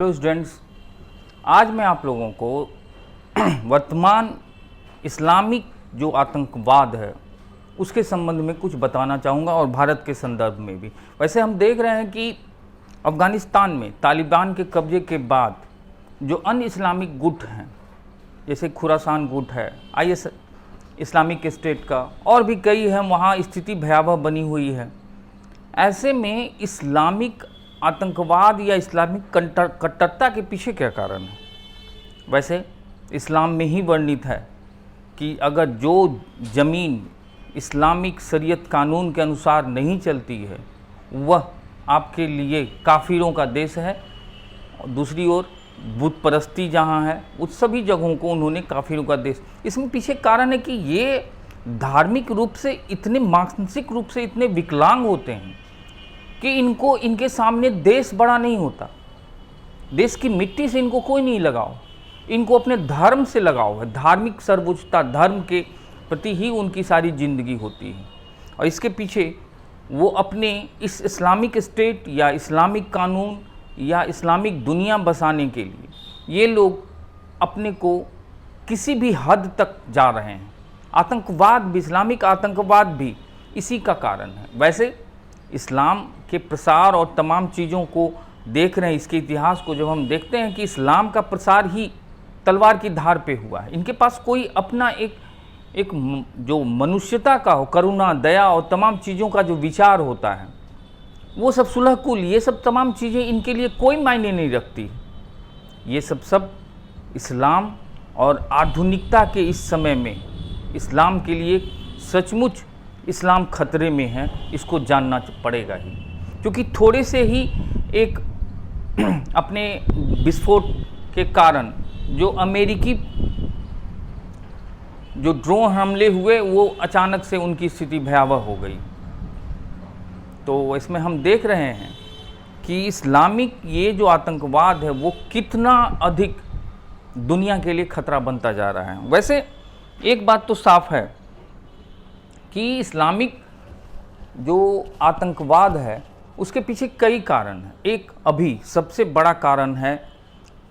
Hello students, आज मैं आप लोगों को वर्तमान इस्लामिक जो आतंकवाद है उसके संबंध में कुछ बताना चाहूँगा और भारत के संदर्भ में भी। वैसे हम देख रहे हैं कि अफ़गानिस्तान में तालिबान के कब्जे के बाद जो अन्य इस्लामिक गुट हैं, जैसे खुरासान गुट है, IS इस्लामिक स्टेट का, और भी कई हैं, वहाँ स्थिति भयावह बनी हुई है। ऐसे में इस्लामिक आतंकवाद या इस्लामिक कट्टरता के पीछे क्या कारण है? वैसे इस्लाम में ही वर्णित है कि अगर जो ज़मीन इस्लामिक शरीयत कानून के अनुसार नहीं चलती है वह आपके लिए काफिरों का देश है। दूसरी ओर बुत परस्ती जहाँ है उस सभी जगहों को उन्होंने काफिरों का देश। इसमें पीछे कारण है कि ये धार्मिक रूप से इतने, मानसिक रूप से इतने विकलांग होते हैं कि इनको इनके सामने देश बड़ा नहीं होता। देश की मिट्टी से इनको कोई नहीं लगाओ, इनको अपने धर्म से लगाव है। धार्मिक सर्वोच्चता, धर्म के प्रति ही उनकी सारी जिंदगी होती है। और इसके पीछे वो अपने इस इस्लामिक स्टेट या इस्लामिक कानून या इस्लामिक दुनिया बसाने के लिए ये लोग अपने को किसी भी हद तक जा रहे हैं। आतंकवाद भी, इस्लामिक आतंकवाद भी इसी का कारण है। वैसे इस्लाम के प्रसार और तमाम चीज़ों को देख रहे हैं, इसके इतिहास को जब हम देखते हैं कि इस्लाम का प्रसार ही तलवार की धार पे हुआ है। इनके पास कोई अपना एक जो मनुष्यता का हो, करुणा, दया और तमाम चीज़ों का जो विचार होता है, वो सब सुलह कुल, ये सब तमाम चीज़ें इनके लिए कोई मायने नहीं रखती। ये सब इस्लाम और आधुनिकता के इस समय में इस्लाम के लिए सचमुच इस्लाम खतरे में है, इसको जानना पड़ेगा ही। क्योंकि थोड़े से ही एक अपने विस्फोट के कारण जो अमेरिकी जो ड्रोन हमले हुए वो अचानक से उनकी स्थिति भयावह हो गई। तो इसमें हम देख रहे हैं कि इस्लामिक ये जो आतंकवाद है वो कितना अधिक दुनिया के लिए खतरा बनता जा रहा है। वैसे एक बात तो साफ है कि इस्लामिक जो आतंकवाद है उसके पीछे कई कारण हैं। एक अभी सबसे बड़ा कारण है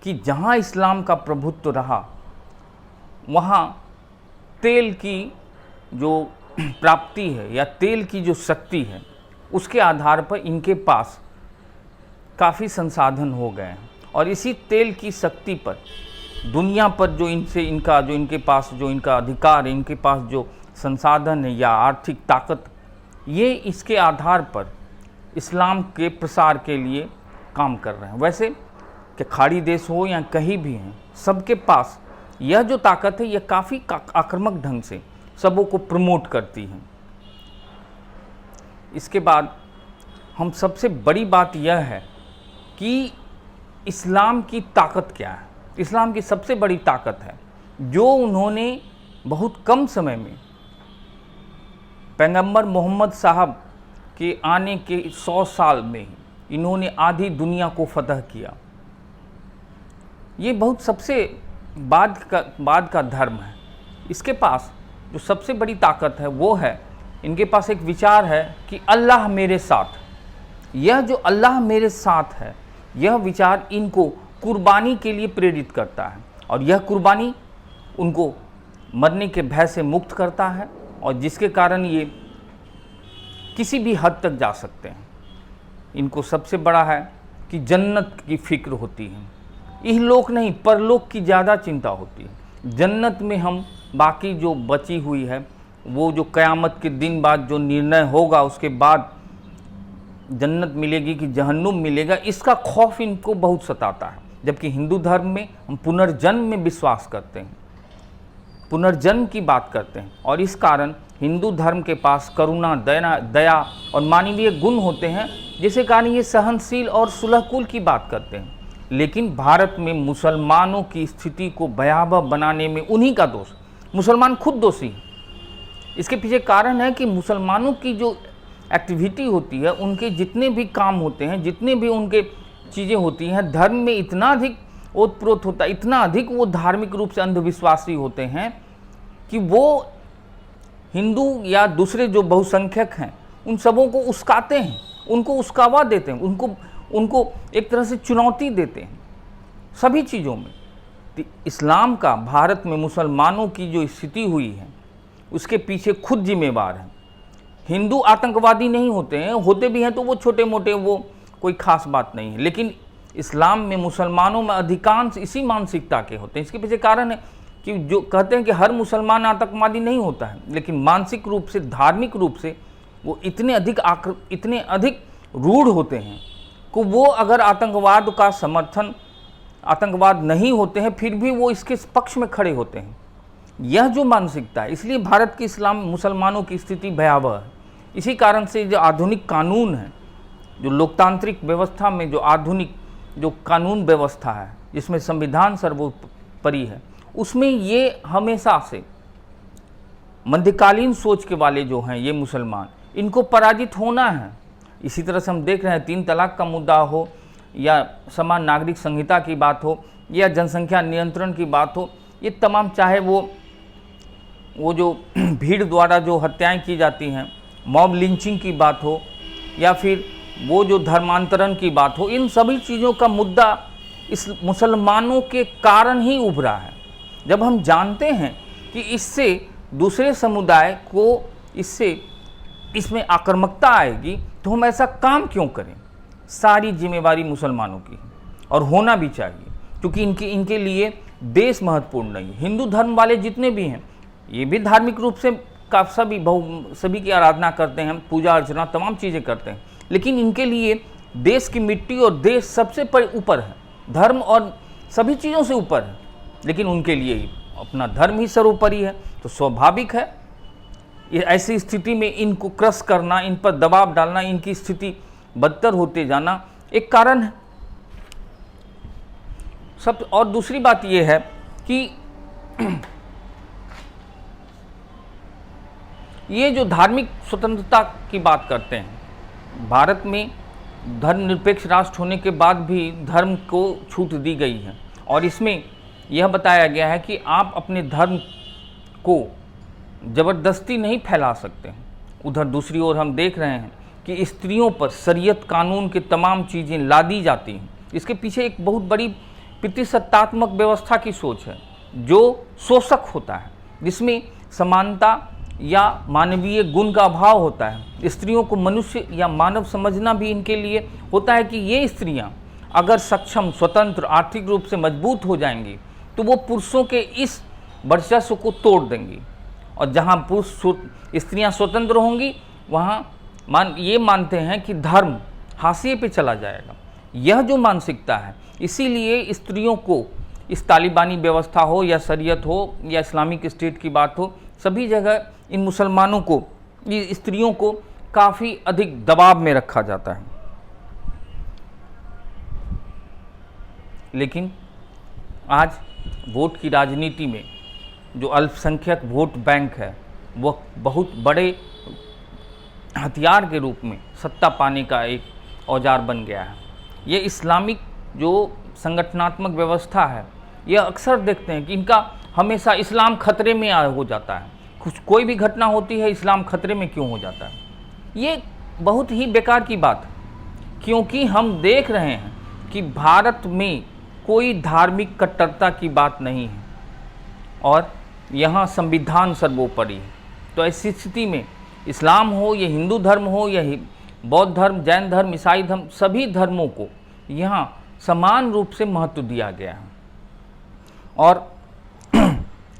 कि जहाँ इस्लाम का प्रभुत्व रहा वहाँ तेल की जो प्राप्ति है या तेल की जो शक्ति है उसके आधार पर इनके पास काफ़ी संसाधन हो गए हैं। और इसी तेल की शक्ति पर दुनिया पर जो इनके पास जो इनका अधिकार है, इनके पास जो संसाधन है या आर्थिक ताकत, ये इसके आधार पर इस्लाम के प्रसार के लिए काम कर रहे हैं। वैसे कि खाड़ी देश हो या कहीं भी हैं, सबके पास यह जो ताकत है यह काफ़ी आक्रामक ढंग से सबों को प्रमोट करती है। इसके बाद हम सबसे बड़ी बात यह है कि इस्लाम की ताकत क्या है। इस्लाम की सबसे बड़ी ताकत है जो उन्होंने बहुत कम समय में पैगंबर मोहम्मद साहब के आने के 100 साल में ही इन्होंने आधी दुनिया को फतह किया। ये बहुत सबसे बाद का धर्म है। इसके पास जो सबसे बड़ी ताकत है वो है, इनके पास एक विचार है कि अल्लाह मेरे साथ। यह जो अल्लाह मेरे साथ है, यह विचार इनको कुर्बानी के लिए प्रेरित करता है। और यह कुर्बानी उनको मरने के भय से मुक्त करता है और जिसके कारण ये किसी भी हद तक जा सकते हैं। इनको सबसे बड़ा है कि जन्नत की फिक्र होती है। इहलोक नहीं, परलोक की ज़्यादा चिंता होती है। जन्नत में हम बाकी जो बची हुई है, वो जो क़यामत के दिन बाद जो निर्णय होगा, उसके बाद जन्नत मिलेगी कि जहन्नुम मिलेगा, इसका खौफ इनको बहुत सताता है। जबकि हिंदू धर्म में हम पुनर्जन्म में विश्वास करते हैं, पुनर्जन्म की बात करते हैं। और इस कारण हिंदू धर्म के पास करुणा, दया और मानवीय गुण होते हैं, जिसके कारण ये सहनशील और सुलहकुल की बात करते हैं। लेकिन भारत में मुसलमानों की स्थिति को भयावह बनाने में उन्हीं का दोष, मुसलमान खुद दोषी हैं। इसके पीछे कारण है कि मुसलमानों की जो एक्टिविटी होती है, उनके जितने भी काम होते हैं, जितने भी उनके चीज़ें होती हैं, धर्म में इतना अधिक ओतप्रोत होता है, इतना अधिक वो धार्मिक रूप से अंधविश्वासी होते हैं कि वो हिंदू या दूसरे जो बहुसंख्यक हैं उन सबों को उस्काते हैं, उनको उस्कावा देते हैं, उनको एक तरह से चुनौती देते हैं सभी चीज़ों में। तो इस्लाम का भारत में मुसलमानों की जो स्थिति हुई है उसके पीछे खुद जिम्मेवार है। हिंदू आतंकवादी नहीं होते हैं, होते भी हैं तो वो छोटे मोटे, वो कोई खास बात नहीं है, लेकिन इस्लाम में मुसलमानों में अधिकांश इसी मानसिकता के होते हैं। इसके पीछे कारण है कि जो कहते हैं कि हर मुसलमान आतंकवादी नहीं होता है, लेकिन मानसिक रूप से, धार्मिक रूप से वो इतने अधिक रूढ़ होते हैं कि वो अगर आतंकवाद का समर्थन, आतंकवाद नहीं होते हैं, फिर भी वो इसके पक्ष में खड़े होते हैं। यह जो मानसिकता है, इसलिए भारत की इस्लाम मुसलमानों की स्थिति भयावह है। इसी कारण से जो आधुनिक कानून है, जो लोकतांत्रिक व्यवस्था में जो आधुनिक जो कानून व्यवस्था है, जिसमें संविधान सर्वोपरि है, उसमें ये हमेशा से मध्यकालीन सोच के वाले जो हैं ये मुसलमान, इनको पराजित होना है। इसी तरह से हम देख रहे हैं 3 तलाक का मुद्दा हो, या समान नागरिक संहिता की बात हो, या जनसंख्या नियंत्रण की बात हो, ये तमाम, चाहे वो जो भीड़ द्वारा जो हत्याएं की जाती हैं, मॉब लिंचिंग की बात हो, या फिर वो जो धर्मांतरण की बात हो, इन सभी चीज़ों का मुद्दा इस मुसलमानों के कारण ही उभरा है। जब हम जानते हैं कि इससे दूसरे समुदाय को इसमें आक्रामकता आएगी, तो हम ऐसा काम क्यों करें? सारी जिम्मेवारी मुसलमानों की है और होना भी चाहिए, क्योंकि इनके लिए देश महत्वपूर्ण नहीं। हिंदू धर्म वाले जितने भी हैं, ये भी धार्मिक रूप से सभी की आराधना करते हैं, पूजा अर्चना तमाम चीज़ें करते हैं, लेकिन इनके लिए देश की मिट्टी और देश सबसे ऊपर है, धर्म और सभी चीज़ों से ऊपर है, लेकिन उनके लिए ही अपना धर्म ही सर्वोपरि है। तो स्वाभाविक है ऐसी स्थिति में इनको क्रश करना, इन पर दबाव डालना, इनकी स्थिति बदतर होते जाना एक कारण है। और दूसरी बात यह है कि ये जो धार्मिक स्वतंत्रता की बात करते हैं, भारत में धर्मनिरपेक्ष राष्ट्र होने के बाद भी धर्म को छूट दी गई है, और इसमें यह बताया गया है कि आप अपने धर्म को ज़बरदस्ती नहीं फैला सकते हैं। उधर दूसरी ओर हम देख रहे हैं कि स्त्रियों पर शरीयत कानून के तमाम चीज़ें लादी जाती हैं। इसके पीछे एक बहुत बड़ी पितृसत्तात्मक व्यवस्था की सोच है, जो शोषक होता है, जिसमें समानता या मानवीय गुण का अभाव होता है। स्त्रियों को मनुष्य या मानव समझना भी इनके लिए होता है कि ये स्त्रियां अगर सक्षम, स्वतंत्र, आर्थिक रूप से मजबूत हो जाएंगी तो वो पुरुषों के इस वर्चस्व को तोड़ देंगी, और जहां स्त्रियां स्वतंत्र होंगी वहां ये मानते हैं कि धर्म हाशिए पे चला जाएगा। यह जो मानसिकता है, इसीलिए स्त्रियों को इस तालिबानी व्यवस्था हो या शरीयत हो या इस्लामिक स्टेट की बात हो, सभी जगह इन मुसलमानों को, स्त्रियों को काफ़ी अधिक दबाव में रखा जाता है। लेकिन आज वोट की राजनीति में जो अल्पसंख्यक वोट बैंक है, वह बहुत बड़े हथियार के रूप में सत्ता पाने का एक औजार बन गया है। ये इस्लामिक जो संगठनात्मक व्यवस्था है, यह अक्सर देखते हैं कि इनका हमेशा इस्लाम खतरे में हो जाता है। कोई भी घटना होती है, इस्लाम खतरे में क्यों हो जाता है? ये बहुत ही बेकार की बात है, क्योंकि हम देख रहे हैं कि भारत में कोई धार्मिक कट्टरता की बात नहीं है और यहाँ संविधान सर्वोपरि है। तो ऐसी स्थिति में इस्लाम हो या हिंदू धर्म हो या बौद्ध धर्म, जैन धर्म, ईसाई धर्म, सभी धर्मों को यहाँ समान रूप से महत्व दिया गया है। और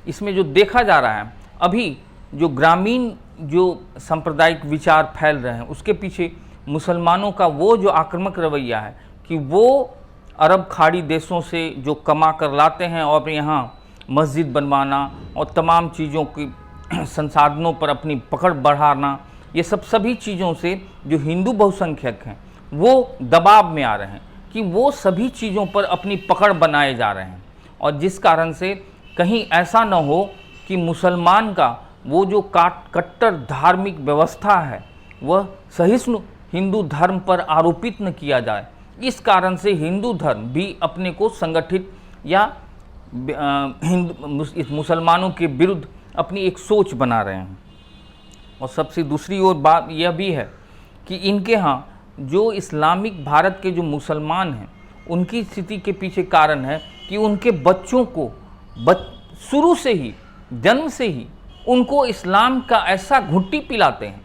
इसमें जो देखा जा रहा है, अभी जो ग्रामीण जो सांप्रदायिक विचार फैल रहे हैं, उसके पीछे मुसलमानों का वो जो आक्रामक रवैया है कि वो अरब खाड़ी देशों से जो कमा कर लाते हैं और यहाँ मस्जिद बनवाना और तमाम चीज़ों की संसाधनों पर अपनी पकड़ बढ़ाना, ये सभी चीज़ों से जो हिंदू बहुसंख्यक हैं वो दबाव में आ रहे हैं कि वो सभी चीज़ों पर अपनी पकड़ बनाए जा रहे हैं, और जिस कारण से कहीं ऐसा न हो कि मुसलमान का वो जो कट्टर धार्मिक व्यवस्था है वह सहिष्णु हिंदू धर्म पर आरोपित न किया जाए। इस कारण से हिंदू धर्म भी अपने को संगठित या मुसलमानों के विरुद्ध अपनी एक सोच बना रहे हैं। और सबसे दूसरी ओर बात यह भी है कि इनके यहाँ जो इस्लामिक भारत के जो मुसलमान हैं उनकी स्थिति के पीछे कारण है कि उनके बच्चों को शुरू से ही, जन्म से ही उनको इस्लाम का ऐसा घुट्टी पिलाते हैं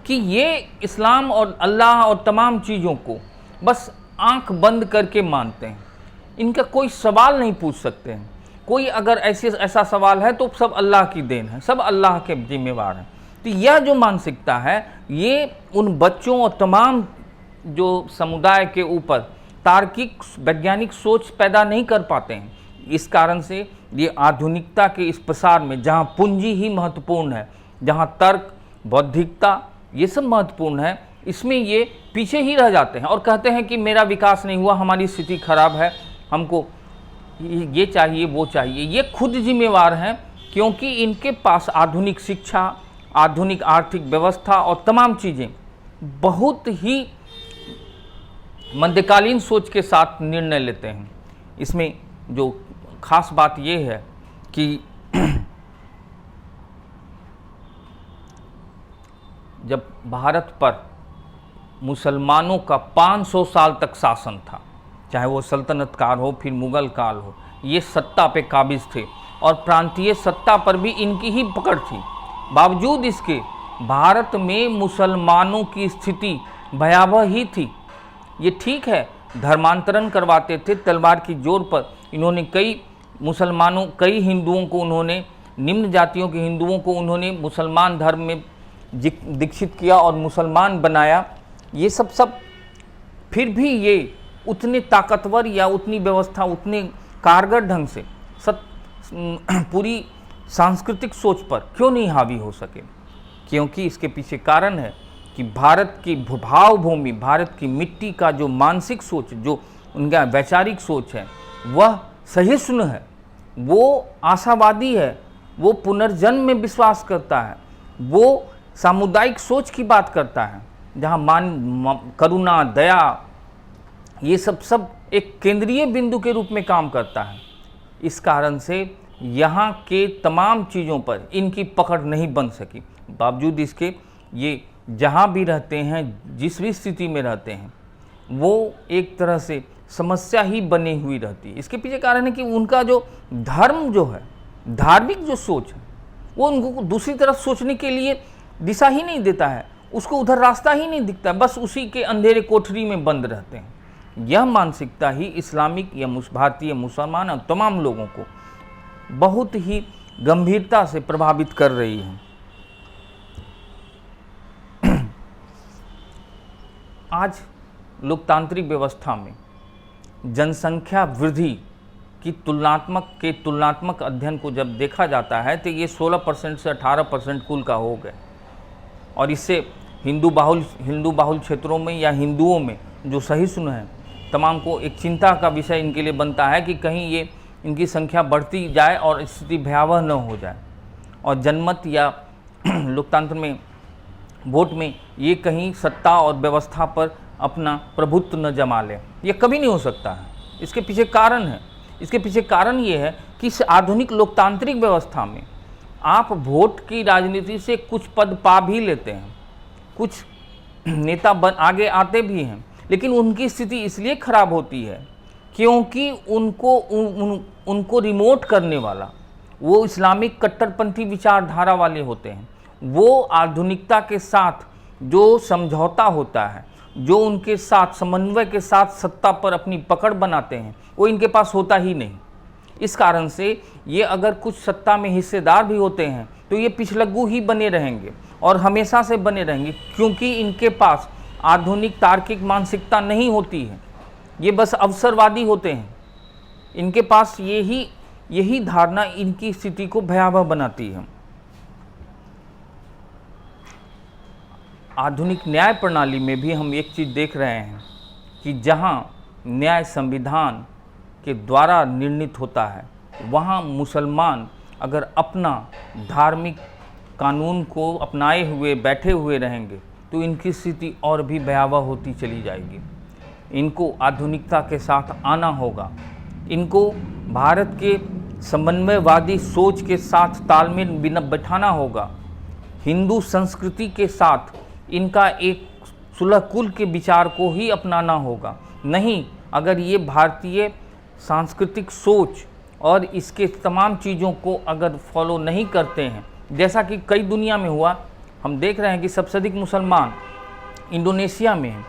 कि ये इस्लाम और अल्लाह और तमाम चीज़ों को बस आंख बंद करके मानते हैं। इनका कोई सवाल नहीं पूछ सकते हैं। कोई अगर ऐसा सवाल है तो सब अल्लाह की देन है, सब अल्लाह के जिम्मेवार हैं। तो यह जो मानसिकता है ये उन बच्चों और तमाम जो समुदाय के ऊपर तार्किक वैज्ञानिक सोच पैदा नहीं कर पाते हैं। इस कारण से ये आधुनिकता के इस प्रसार में, जहाँ पूंजी ही महत्वपूर्ण है, जहाँ तर्क, बौद्धिकता ये सब महत्वपूर्ण है, इसमें ये पीछे ही रह जाते हैं और कहते हैं कि मेरा विकास नहीं हुआ, हमारी स्थिति खराब है, हमको ये चाहिए वो चाहिए। ये खुद जिम्मेवार हैं, क्योंकि इनके पास आधुनिक शिक्षा, आधुनिक आर्थिक व्यवस्था और तमाम चीज़ें बहुत ही मध्यकालीन सोच के साथ निर्णय लेते हैं। इसमें जो खास बात ये है कि जब भारत पर मुसलमानों का 500 साल तक शासन था, चाहे वो सल्तनत काल हो फिर मुग़ल काल हो, ये सत्ता पे काबिज थे और प्रांतीय सत्ता पर भी इनकी ही पकड़ थी। बावजूद इसके भारत में मुसलमानों की स्थिति भयावह ही थी। ये ठीक है, धर्मांतरण करवाते थे तलवार की जोर पर। इन्होंने कई हिंदुओं को, उन्होंने निम्न जातियों के हिंदुओं को उन्होंने मुसलमान धर्म में दीक्षित किया और मुसलमान बनाया। ये सब फिर भी ये उतने ताकतवर या उतनी व्यवस्था, उतने कारगर ढंग से पूरी सांस्कृतिक सोच पर क्यों नहीं हावी हो सके? क्योंकि इसके पीछे कारण है कि भारत की भावभूमि, भारत की मिट्टी का जो मानसिक सोच, जो उनका वैचारिक सोच है, वह सहिष्णु है, वो आशावादी है, वो पुनर्जन्म में विश्वास करता है, वो सामुदायिक सोच की बात करता है, जहाँ करुणा, दया ये सब एक केंद्रीय बिंदु के रूप में काम करता है। इस कारण से यहाँ के तमाम चीज़ों पर इनकी पकड़ नहीं बन सकी। बावजूद इसके ये जहाँ भी रहते हैं, जिस भी स्थिति में रहते हैं, वो एक तरह से समस्या ही बनी हुई रहती है। इसके पीछे कारण है कि उनका जो धर्म जो है, धार्मिक जो सोच है, वो उनको दूसरी तरफ सोचने के लिए दिशा ही नहीं देता है, उसको उधर रास्ता ही नहीं दिखता, बस उसी के अंधेरे कोठरी में बंद रहते हैं। यह मानसिकता ही इस्लामिक या भारतीय मुसलमान और तमाम लोगों को बहुत ही गंभीरता से प्रभावित कर रही है। आज लोकतांत्रिक व्यवस्था में जनसंख्या वृद्धि की तुलनात्मक अध्ययन को जब देखा जाता है तो ये 16% से 18% कुल का हो गया, और इससे हिंदू बाहुल क्षेत्रों में या हिंदुओं में जो सहिष्णु हैं, तमाम को एक चिंता का विषय इनके लिए बनता है कि कहीं ये इनकी संख्या बढ़ती जाए और स्थिति भयावह न हो जाए, और जनमत या लोकतंत्र में वोट में ये कहीं सत्ता और व्यवस्था पर अपना प्रभुत्व न जमा ले। ये कभी नहीं हो सकता है। इसके पीछे कारण है, इसके पीछे कारण ये है कि इस आधुनिक लोकतांत्रिक व्यवस्था में आप वोट की राजनीति से कुछ पद पा भी लेते हैं, कुछ नेता आगे आते भी हैं, लेकिन उनकी स्थिति इसलिए खराब होती है क्योंकि उनको रिमोट करने वाला वो इस्लामिक कट्टरपंथी विचारधारा वाले होते हैं। वो आधुनिकता के साथ जो समझौता होता है, जो उनके साथ समन्वय के साथ सत्ता पर अपनी पकड़ बनाते हैं, वो इनके पास होता ही नहीं। इस कारण से ये अगर कुछ सत्ता में हिस्सेदार भी होते हैं तो ये पिछलग्गू ही बने रहेंगे और हमेशा से बने रहेंगे, क्योंकि इनके पास आधुनिक तार्किक मानसिकता नहीं होती है। ये बस अवसरवादी होते हैं। इनके पास यही धारणा इनकी स्थिति को भयावह बनाती है। आधुनिक न्याय प्रणाली में भी हम एक चीज़ देख रहे हैं कि जहाँ न्याय संविधान के द्वारा निर्णित होता है, वहाँ मुसलमान अगर अपना धार्मिक कानून को अपनाए हुए बैठे हुए रहेंगे तो इनकी स्थिति और भी भयावह होती चली जाएगी। इनको आधुनिकता के साथ आना होगा, इनको भारत के समन्वयवादी सोच के साथ तालमेल बिठाना होगा, हिंदू संस्कृति के साथ इनका एक सुलह कुल के विचार को ही अपनाना होगा। नहीं, अगर ये भारतीय सांस्कृतिक सोच और इसके तमाम चीज़ों को अगर फॉलो नहीं करते हैं, जैसा कि कई दुनिया में हुआ, हम देख रहे हैं कि सबसे अधिक मुसलमान इंडोनेशिया में हैं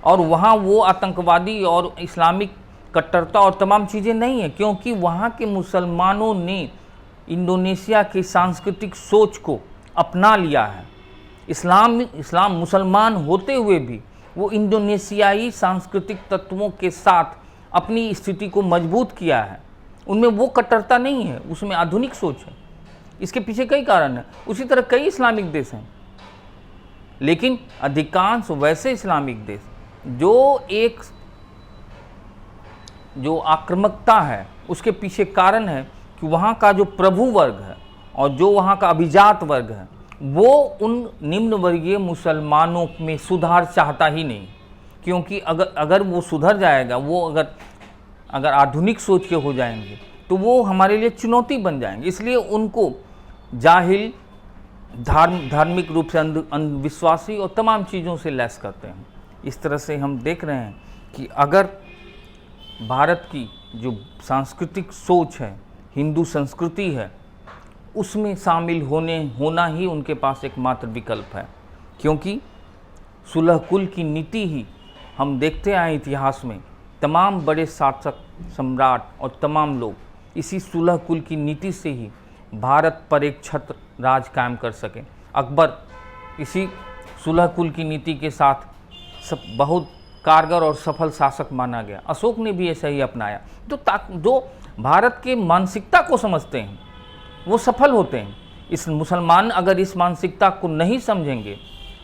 और वहाँ वो आतंकवादी और इस्लामिक कट्टरता और तमाम चीज़ें नहीं हैं, क्योंकि वहाँ के मुसलमानों ने इंडोनेशिया की सांस्कृतिक सोच को अपना लिया है। इस्लाम मुसलमान होते हुए भी वो इंडोनेशियाई सांस्कृतिक तत्वों के साथ अपनी स्थिति को मजबूत किया है। उनमें वो कट्टरता नहीं है, उसमें आधुनिक सोच है। इसके पीछे कई कारण हैं। उसी तरह कई इस्लामिक देश हैं, लेकिन अधिकांश वैसे इस्लामिक देश जो आक्रामकता है, उसके पीछे कारण है कि वहाँ का जो प्रभु वर्ग है और जो वहाँ का अभिजात वर्ग है, वो उन निम्न वर्गीय मुसलमानों में सुधार चाहता ही नहीं, क्योंकि अगर वो सुधर जाएगा, वो अगर आधुनिक सोच के हो जाएंगे तो वो हमारे लिए चुनौती बन जाएंगे। इसलिए उनको जाहिल, धार्मिक रूप से अंधविश्वासी और तमाम चीज़ों से लैस करते हैं। इस तरह से हम देख रहे हैं कि अगर भारत की जो सांस्कृतिक सोच है, हिंदू संस्कृति है, उसमें शामिल होना ही उनके पास एकमात्र विकल्प है, क्योंकि सुलह कुल की नीति ही हम देखते आए इतिहास में। तमाम बड़े शासक, सम्राट और तमाम लोग इसी सुलह कुल की नीति से ही भारत पर एक छत्र राज कायम कर सके। अकबर इसी सुलह कुल की नीति के साथ बहुत कारगर और सफल शासक माना गया। अशोक ने भी ऐसा ही अपनाया। जो भारत के मानसिकता को समझते हैं वो सफल होते हैं। इस मुसलमान अगर इस मानसिकता को नहीं समझेंगे,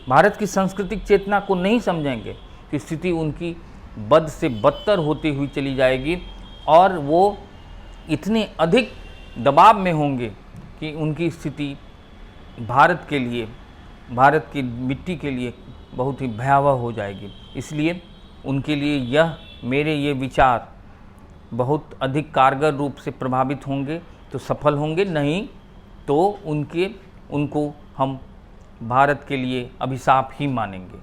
भारत की सांस्कृतिक चेतना को नहीं समझेंगे, तो स्थिति उनकी बद से बदतर होती हुई चली जाएगी और वो इतने अधिक दबाव में होंगे कि उनकी स्थिति भारत के लिए, भारत की मिट्टी के लिए बहुत ही भयावह हो जाएगी। इसलिए उनके लिए मेरे ये विचार बहुत अधिक कारगर रूप से प्रभावित होंगे तो सफल होंगे, नहीं तो उनको हम भारत के लिए अभिशाप ही मानेंगे।